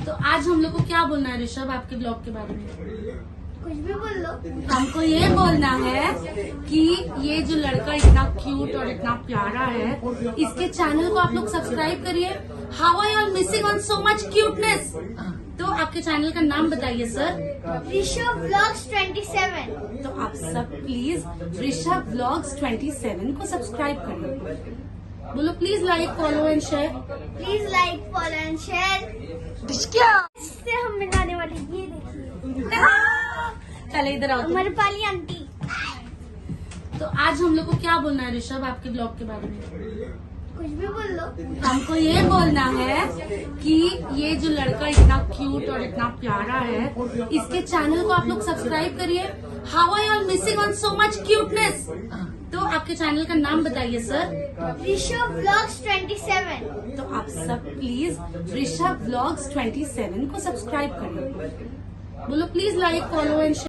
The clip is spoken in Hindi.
तो आज हम लोग को क्या बोलना है ऋषभ आपके ब्लॉग के बारे में? कुछ भी बोल लो। हमको ये बोलना है कि ये जो लड़का इतना क्यूट और इतना प्यारा है, इसके चैनल को आप लोग सब्सक्राइब करिए। How are you all missing on so much cuteness? तो आपके चैनल का नाम बताइए सर। ऋषभ व्लॉग्स 27। तो आप सब प्लीज ऋषभ व्लॉग्स 27 को सब्सक्राइब करिए। बोलो please like follow and share. Please like follow and share. इससे हम बनाने वाले ये देखिए चले इधर आओ तुम। अमरपाली आंटी। तो आज हम लोग को क्या बोलना है ऋषभ आपके ब्लॉग के बारे में? कुछ भी बोल लो। हमको ये बोलना है कि ये जो लड़का इतना क्यूट और इतना प्यारा है, इसके चैनल को आप लोग सब्सक्राइब करिए। How are you all missing on so much cuteness? तो आपके चैनल का नाम बताइए सर। ऋषभ व्लॉग्स 27। तो आप सब प्लीज ऋषभ व्लॉग्स 27 को सब्सक्राइब करिए। बोलो please like follow and share.